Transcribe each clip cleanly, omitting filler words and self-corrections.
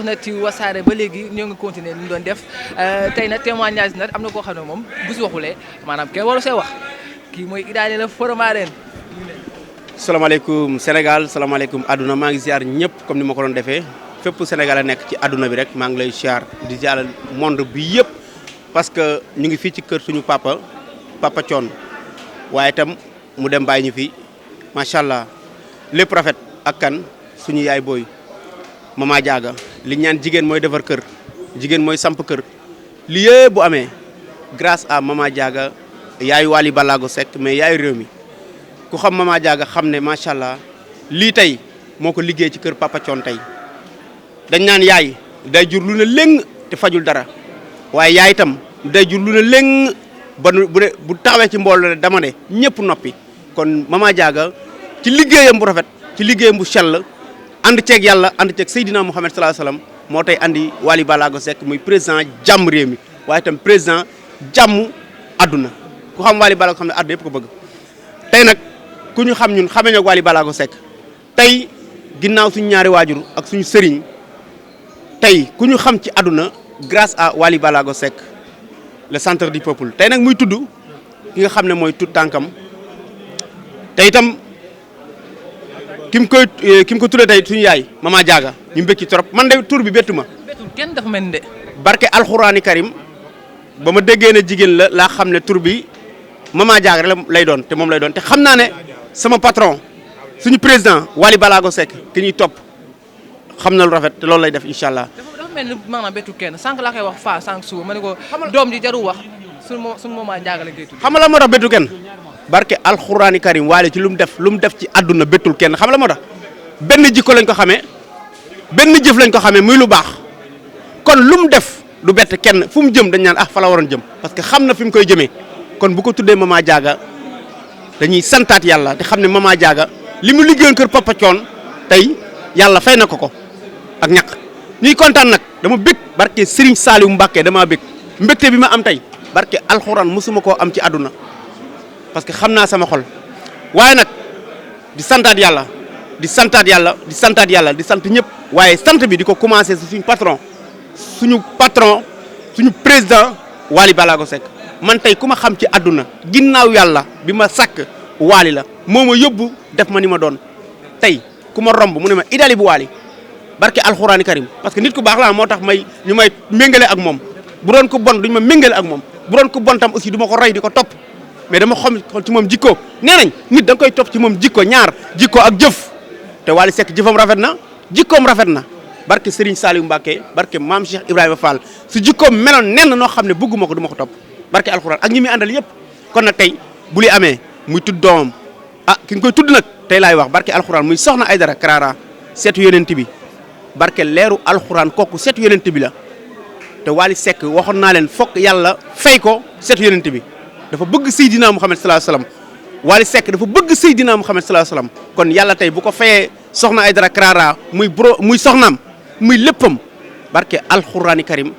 internet ci Wassare ba léegi ñoo ngi continuer li ñu doon def tey nag témoignage nag am na koo xam ne moom bu si waxulee maanaam kenn waru see wax kii mooy Idaly la Faramareen. salaamaaleykum Sénégal salaamaaleykum àdduna maa ngi ziar ñëpp comme ni ma ko doon defee fépp Sénégal a nekk ci àdduna bi rek maa ngi lay ziar di ziar monde bi yëpp parce que ñu ngi fii ci kër suñu papa Thione waaye itam mu dem bàyyi ñu fi macha allah lépp rafet ak kan suñu yaay booy Mama Diaga li ñaan jigéen mooy defar kër jigéen mooy samp kër li yëpp bu amee grâce à Mama Diaga yaayu Wally Ballago Seck mais yaayu réew mi ku xam Mama Diaga xam ne macha allah lii tey moo ko liggéey ci kër Papa Thione tey dañ naan yaay day jur lu ne léng te fajul dara waaye yaay itam day jur lu ne léng ba bu taxawee ci mbooloo dama ne ñëpp noppi kon Mama Diaga ci liggéeyam bu rafet ci liggéeyam bu sell ànd ceeg yàlla ànd ceeg Seydina Mouhamed sallallahu alayhi wasallam moo tey andi Wally Ballago Seck muy président jàmm réew mi waaye itam président jàmm àdduna ku xam Wally Ballago xam ne àdduna yëpp ko bëgg tey nag ku ñu xam ñun xamee ñoo Wally Ballago Seck tey ginnaaw suñu ñaari waajur ak suñu sëriñ tey ku ñu xam ci àdduna grâce à Wally Ballago Seck le centre du peuple tey nag muy tudd ki nga xam ne mooy tut tànkam tey itam ki mu ko tuddee tey suñu yaay Mama Diaga ñu mbëkk ci trop man de tur bi bettu ma. bettul kenn dafa mel ni de. barke alxuraani karim ba ma déggee ne jigéen la laa xam ne tur bi Mama Diaga rek lay doon te moom lay doon te xam naa ne sama patron suñu président Wally Ballago Seck ki ñuy topp xam na lu rafet te loolu lay def incha allah. dafa mel ni maanaam bettul kenn sànq laa koy wax faa sànq suba ma ne ko doom ji jarul wax suñu Mama Diaga la koy tudd. xam nga la moo tax bettu kenn barke alxuraani karim Wally ci lu mu def ci àdduna bettul kenn xam la moo tax benn jikko lañ ko xamee benn jëf lañ ko xamee muy lu baax kon lu mu def du bett kenn fu mu jëm dañ naan fa la waroon jëm parce que xam na fi mu koy jëmee kon bu ko tuddee Mama Diaga dañuy santaat yàlla te xam ne Mama Diaga li mu liggéeyoon kër Papa Thione tey yàlla fay na ko ak ñaq ñuy kontaan nag dama bég barke Serigne Saliou Mbacké damaa bég mbégte bi ma am tey barke alxuraan mosuma koo am ci àdduna parce que xam naa sama xol waaye nag di santaat yàlla di santaat yàlla di sant ñëpp waaye sant bi di ko commencé si suñu patron suñu président Wally Ballago Seck man tey ku ma xam ci àdduna ginnaaw yàlla bi ma sàkk Wally la moo ma yóbbu def ma ni ma doon tey ku ma romb mu ne ma Idaly bu Wally barke alxuraani karim parce que nit ku baax la moo tax ñu may méngale ak moom bu doon ko bon duñu ma méngale ak moom bu doon ko bon tam aussi du ma ko roy di ko topp mais dama xam ci moom jikko nee nañ nit da nga koy topp ci moom jikko ñaar jikko ak jëf te Wally Seck jëfam rafet na jikkoom rafet na barke Serigne Saliou Mbacké barke Maam Cheikh Ibrahima Fall su jikkoom meloon nenn noo xam ne bëgguma ko du ma ko topp barke alxuraan ak ñi muy àndal yëpp kon nag tey bu li amee muy tudd doomam ki nga koy tudd nag tey laay wax barke alxuraan muy soxna Aïdara Karara seetu yonent bi barke leeru alxuraan kooku seetu yonent bi la te Wally Seck waxoon naa leen fokk yàlla fay ko seetu yonent bi dafa bëgg Seydina Mouhamed sallallahu alayhi wasallam Wally Seck dafa bëgg Seydina Mouhamed sallallahu alayhi wasallam kon yàlla tey bu ko fayee soxna Aïdara Karara muy soxnaam muy léppam barke alxuraani karim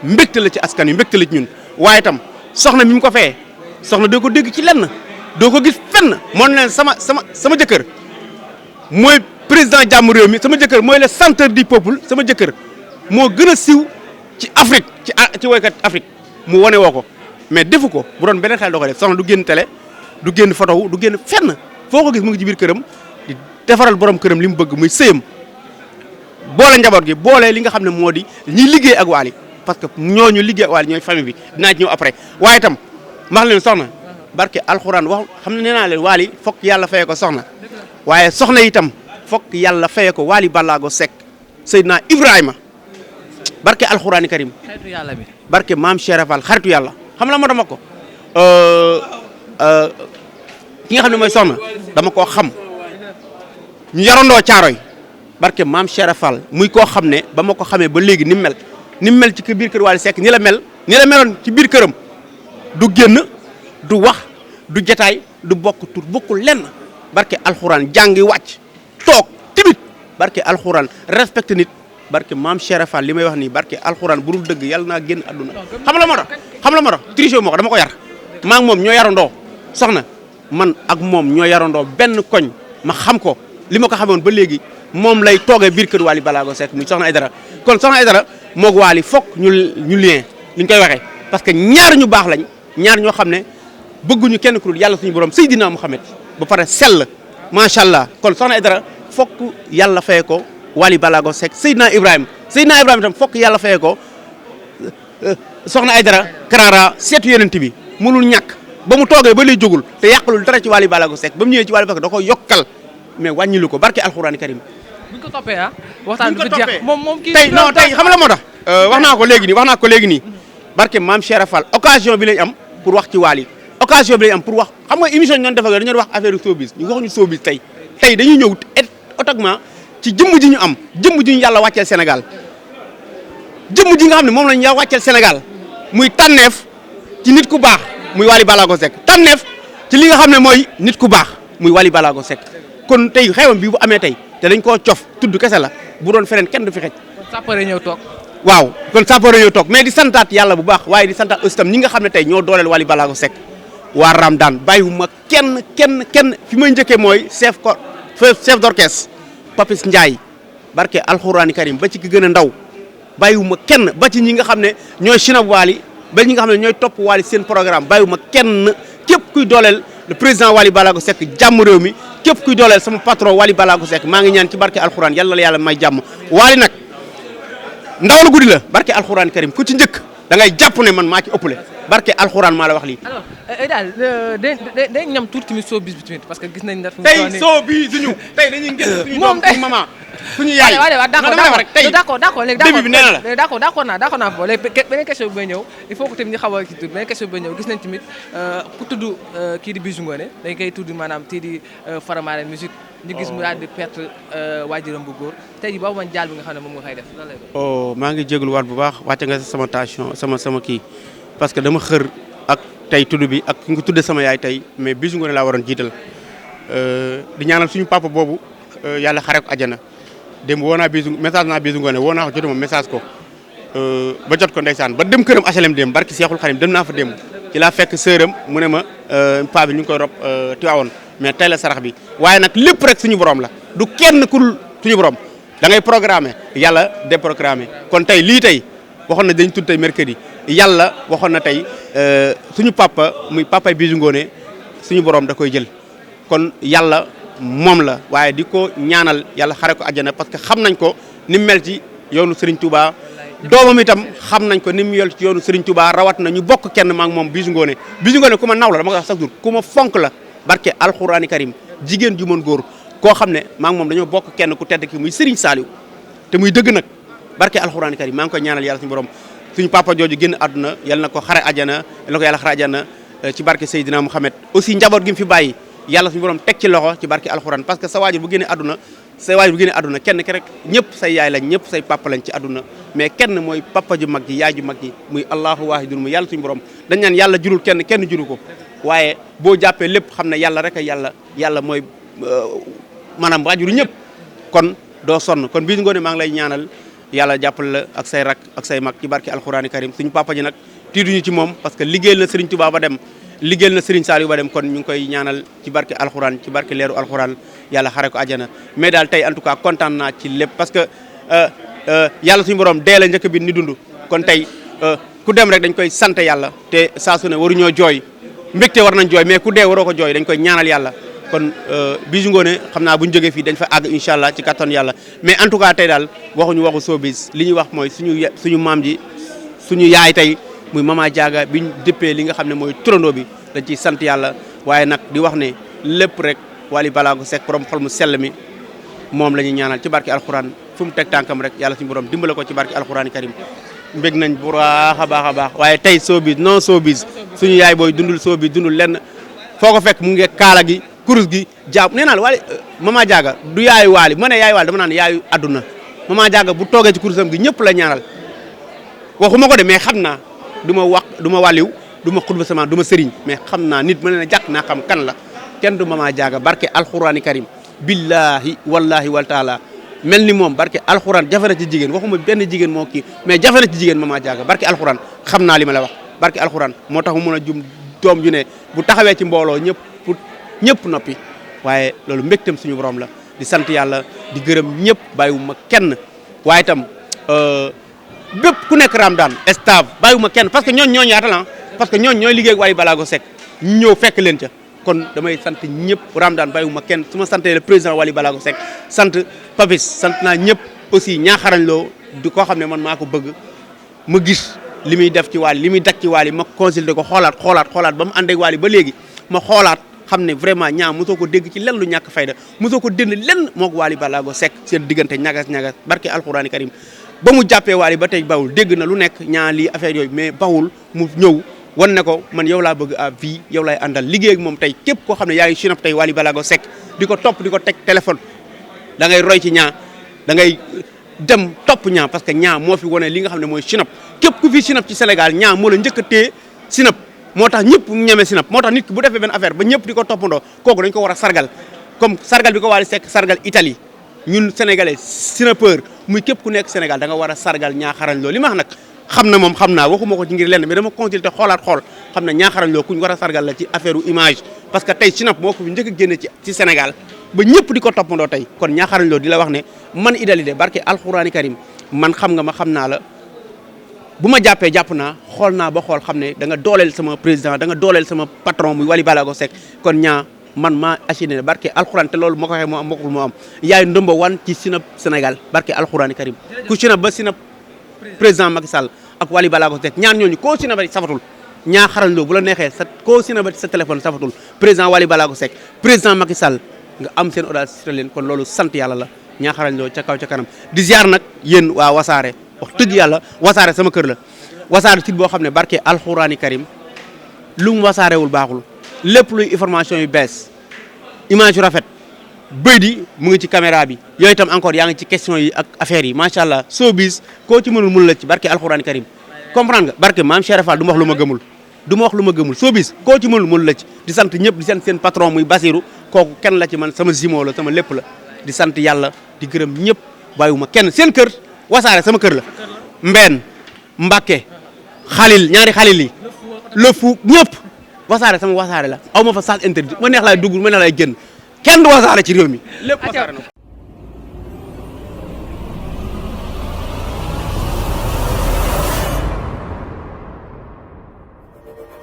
mbégte la ci askan wi mbégte la ci ñun waaye itam soxna mi mu ko fayee soxna doo ko dégg ci lenn doo ko gis fenn moo ne leen sama jëkkër mooy président jàmm réew mi sama jëkkër mooy le centre du peuple sama jëkkër moo gën a siiw ci Afrique ci woykat Afrique mu wane woo ko mais defu ko bu doon beneen xel doo ko def soxna du génn télé du génn photo du génn fenn foo ko gis mu ngi ci biir këram di defaral borom këram li mu bëgg muy sëyam boole njaboot gi boole li nga xam ne moo di ñiy liggéey ak Wally parce que ñooñu liggéey ak Wally ñooy famille bi dinaa ci ñëw après waaye itam max leen soxna barke alxuraan wax xam ne nee naa leen Wally fokk yàlla fayee ko soxna waaye soxna itam fokk yàlla fayee ko Wally Ballago Seck Seydina Ibrahima barke alxuraani karim xaritu yàlla bi barke maam Cheikh Fall xaritu yàlla xam la moo dama ko ki nga xam ne mooy soxna dama koo xam ñu yarandoo caaroy barke maam Cheikh Fall muy koo xam ne ba ma ko xamee ba léegi ni mu mel ci biir kër Wally Seck ni la meloon ci biir këram du génn du wax du jataay du bokk tur bokkul lenn barke alxuraan jàngi wàcc toog timit barke alxuraan respecté nit barke maam Cheikh Fall li may wax nii barke alxuraan bu dul dëgg yàlla naa génn àdduna xam la moo tax triché moo ko dama ko yar maa ngi moom ñoo yarandoo soxna man ak moom ñoo yarandoo benn koñ ma xam ko li ma ko xamoon ba léegi moom lay toogee biir kër Wally Ballago Seck muy Soxna Aïdara kon Soxna Aïdara moog Wally fokk ñu lien li ñu koy waxee parce que ñaar ñu baax lañ ñaar ñoo xam ne bëgguñu kenn ku dul yàlla suñu borom Seydina Mouhamed ba pare sell macha allah kon Soxna Aïdara fokk yàlla fayee ko Wally Ballago Seck Seydina Ibrahima itam fokk yàlla fayee ko Soxna Aïdara Karara seetu yonent bi mënul ñàkk ba mu toogee ba lay jógul te yàqalul dara ci Wally Ballago Seck ba mu ñëwee ci Wally Ballago da ko yokkal mais wàññilu ko barke alxuraani karim. bu ñu ko toppee waxtaan bi jeex moom kii tey non tey xam la moo tax. wax naa ko léegi nii barke maam Cheikh Fall occasion bi lañ am pour wax ci Wally occasion bi lañ am pour wax xam nga émission ñu doon def ak dañu wax affaire showbiz ñu waxuñu showbiz tey dañuy ñëw automatiquement ci jëmm ji ñu am jëmm ji ñu yàlla wàcceel Sénégal jëmm ji nga xam ne moom lañu yàlla wàcceel Sénégal muy tànneef ci nit ku baax muy Wally Ballago Seck tànneef ci li nga xam ne mooy nit ku baax muy Wally Ballago Seck kon tey xewam bi bu amee tey te dañ koo cof tudd kese la bu doon feneen kenn du fi xej. kon sàppare ñëw toog. waaw kon sàppare ñëw toog mais di santaat yàlla bu baax waaye di santaat aussi tam ñi nga xam ne tey ñoo dooleel Wally Ballago Seck waa Ramdan bàyyiwuma kenn fi may njëkkee mooy chef d'orchestre Papis Ndiaye barke alxuraani karim ba ci ki gën a ndaw bàyyiwuma kenn ba ci ñi nga xam ne ñooy sinab Wally ba ñi nga xam ne ñooy topp Wally seen programme bàyyiwuma kenn képp kuy dooleel le président Wally Ballago Seck jàmm réew mi képp kuy dooleel sama patron Wally Ballago Seck maa ngi ñaan ci barke alxuraan yàlla la yàlla may jàmm Wally nag ndaw la guddi la barke alxuraan karim ku ci njëkk da ngay jàpp ne man maa ci ëppale barke alxuraan maa la wax lii. alors daal day ñam tuuti tamit showbiz bi tamit parce que gis nañ ne. tey showbiz suñu tey dañuy ngeen suñu doom suñu maman suñu yaay. waaw d'accord léegi début bi nee na la d'accord naa foofu léegi beneen question bi may ñëw il faut que tamit ñu xaw a kii tuuti beneen question bi may ñëw gis nañ tamit ku tudd kii di Bijou Ngoné dañ koy tudd maanaam kii di Faramaren musique ñu gis mu daal di perte waajuram bu góor tey jii boobu man jaal bi nga xam ne moom nga koy def lan lay doon. maa ngi jégalu waat bu baax wàcce nga sama tension sama kii parce que dama xër ak tey tudd bi ak ki nga tudde sama yaay tey mais Bijou Ngoné laa waroon jiital di ñaanal suñu papa boobu yàlla xare ko àjjana démb woo naa Bijou message naa Bijou Ngoné woo naa ko jotuma message ko ba jot ko ndeysaan ba dem këram HLM démb barki Seexul Xadim dem naa fa démb ci laa fekk sëram mu ne ma paa bi ñu ngi koy rob Tiwaawoon mais tey la sarax bi waaye nag lépp rek suñu borom la du kenn ku dul suñu borom da ngay programmer yàlla déprogrammer kon tey lii tey waxoon na dañ tudd tey mercredi yàlla waxoon na tey suñu papa muy papay Bijou Ngoné suñu borom da koy jël kon yàlla moom la waaye di ko ñaanal yàlla xare ko àjjana parce que xam nañ ko ni mu mel ci yoonu Serigne Touba doomam itam xam nañ ko ni mu mel ci yoonu Serigne Touba rawat na ñu bokk kenn maa ngi moom Bijou Ngoné ku ma naw la dama ko wax chaque jour ku ma fonk la barke alxuraani karim jigéen ju mën góor koo xam ne maa ngi moom dañoo bokk kenn ku tedd ki muy Serigne Saliou te muy dëgg nag barke alxuraani karim maa ngi koy ñaanal yàlla suñu borom suñu papa jooju génn àdduna yàlla na ko xare àjjana yàlla na ko yàlla xare àjjana ci barke Seydina Mouhamed aussi njaboot gi mu fi bàyyi yàlla suñu borom teg ci loxo ci barke alxuraan parce que sa waajur bu génnee àdduna kenn ki rek ñëpp say yaay lañ ñëpp say papa lañ ci àdduna mais kenn mooy papa ju mag ji yaay ju mag ji muy allahu waahidun mu yàlla suñu borom dañ naan yàlla jurul kenn juru ko waaye boo jàppee lépp xam ne yàlla rek a yàlla mooy maanaam waajuru ñëpp kon doo sonn kon Bijou Ngoné maa ngi lay ñaanal yàlla jàppal la ak say rak ak say mag ci barke alxuraani karim suñu papa ji nag tiituñu ci moom parce que liggéeyal na Serigne Touba ba dem liggéeyal na Serigne Saliou ba dem kon ñu ngi koy ñaanal ci barke alxuraan ci barke leeru alxuraan yàlla xare ko àjjana mais daal tey en tout cas kontaan naa ci lépp parce que yàlla suñu borom dee la njëkk bi ni dund kon tey ku dem rek dañ koy sant yàlla te saa su ne waruñoo jooy mbégte war nañ jooy mais ku dee waroo ko jooy dañ koy ñaanal yàlla kon Bijou Ngoné xam naa bu ñu jógee fii dañ fa àgg incha allah ci kattan yàlla mais en tout cas tey daal waxuñu waxu showbiz li ñuy wax mooy suñu maam ji suñu yaay tey muy Mama Diaga biñ dëppee li nga xam ne mooy turandoo bi dañ ciy sant yàlla waaye nag di wax ne lépp rek Wally Ballago Seck borom xol mu sell mi moom la ñuy ñaanal ci barke alxuraan fu mu teg tànkam rek yàlla suñu borom dimbale ko ci barke alxuraan karim mbég nañ bu baax a baax waaye tey showbiz non showbiz suñu yaay booy dundul showbiz dundul lenn foo ko fekk mu ngi kaala gi kurus gi jaab nee naa la Wally Mama Diaga du yaayu Wally ma ne yaayu Wally dama naan yaayu adduna Mama Diaga bu toogee ci kurusam gi ñëpp la ñaanal waxuma ko de mais xam naa du ma wàlliw du ma xutba sama du ma sëriñ mais xam naa nit mën na jàkk naa xam kan la kenn du Mama Diaga barke alxuraani karim billahi wallahi wal taala mel ni moom barke alxuraan jafe na ci jigéen waxuma benn jigéen moo kii mais jafe na ci jigéen Mama Diaga barke alxuraan xam naa li ma la wax barke alxuraan moo tax mu mën a jum doom ju ne bu taxawee ci mbooloo ñëpp noppi waaye loolu mbégtam suñu borom la di sant yàlla di gërëm ñëpp bàyyiwuma kenn waaye itam bépp ku nekk Ramadane stave bàyyiwuma kenn parce que ñooñu yaatal parce que ñooy liggéey ak Wally Ballago Seck ñu ñëw fekk leen ca kon damay sant ñëpp Ramadane bàyyiwuma kenn su ma santee le président Wally Ballago Seck sant Papis sant naa ñëpp aussi ñaaxarañ loo di koo xam ne man maa ko bëgg ma gis li muy def ci Wally li muy daj ci Wally ma consulté ko xoolaat ba mu ànd ak Wally ba léegi ma xoolaat xam ne vraiment ñaa mosoo ko dégg ci lenn lu ñàkk fayda mosoo ko dégg lenn moog Wally Ballago Seck seen diggante ñagas barke alxuraani karim ba mu jàppee Wally ba tey bawul dégg na lu nekk ñaa lii affaire yooyu mais bawul mu ñëw wan ne ko man yow laa bëgg à vie yow lay àndal liggéey ak moom tey képp koo xam ne yaa ngi sinap tey Wally Ballago Seck di ko topp di ko teg téléphone da ngay roy ci ñaa da ngay dem topp ñaa parce que ñaa moo fi wane li nga xam ne mooy sinap képp ku fi sinap ci Sénégal ñaa moo la njëkk a téye sinap moo tax ñëpp ñeme sinap moo tax nit ki bu defee benn affaire ba ñëpp di ko toppandoo kooku dañ ko war a sargal comme sargal bi ko Wally Seck sargal Italie ñun sénégalais sinapeur muy képp ku nekk Sénégal da nga war a sargal ñaaxarañ loo li ma wax nag xam na moom xam naa waxuma ko ci ngir lenn mais dama consulté xoolaat xam ne ñaaxarañ loo kuñ war a sargal la ci affaire u image parce que tey sinap moo ko fi njëkk a génne ci Sénégal ba ñëpp di ko toppandoo tey kon ñaaxarañ loo di la wax ne man Idali de barke alxuraani karim man xam nga ma xam naa la bu ma jàppee jàpp naa xool naa ba xool xam ne da nga dooleel sama président da nga dooleel sama patron muy Wally Ballago Seck kon ñaa man maa assuré ne barke alxuraan te loolu moo ko waxee moo am bokkul moo am yaay ndomba wan ci sinap Sénégal barke alxuraani karim ku sinap ba sinap président Macky Sall ak Wally Ballago Seck ñaan ñooñu koo sinap ba safatul ñaa xarañ loo bu la neexee sa koo sinap ba sa téléphone safatul président Wally Ballago Seck président Macky Sall nga am seen audace si leen kon loolu sant yàlla la ñaa xarañ loo ca kaw ca kanam di ziar nag yéen waa wasaare wax dëgg yàlla wasaare sama kër la wasaare site boo xam ne barke alxuraani karim lu mu wasaarewul baaxul lépp luy information yu bees image yu rafet bëy di mu ngi ci caméra bi yooyu itam encore yaa ngi ci question yi ak affaires yi macha allah soo bis koo ci mënul la ci barke alxuraani karim comprendre nga barke maam Cheikh Fall du ma wax lu ma gëmul soo bis koo ci mënul la ci di sant ñëpp di sant seen patron muy Basirou kooku kenn la ci man sama zimo la sama lépp la di sant yàlla di gërëm ñëpp bàyyiwuma kenn seen kër wasaare sama kër la Mbène Mbacke xalil ñaari xalil yi lëfu ñëpp wasaare sama wasaare la aw ma fa salle interdit ma neex laay dugg ma neex laay génn kenn du wasaare ci réew mi lépp wasaare na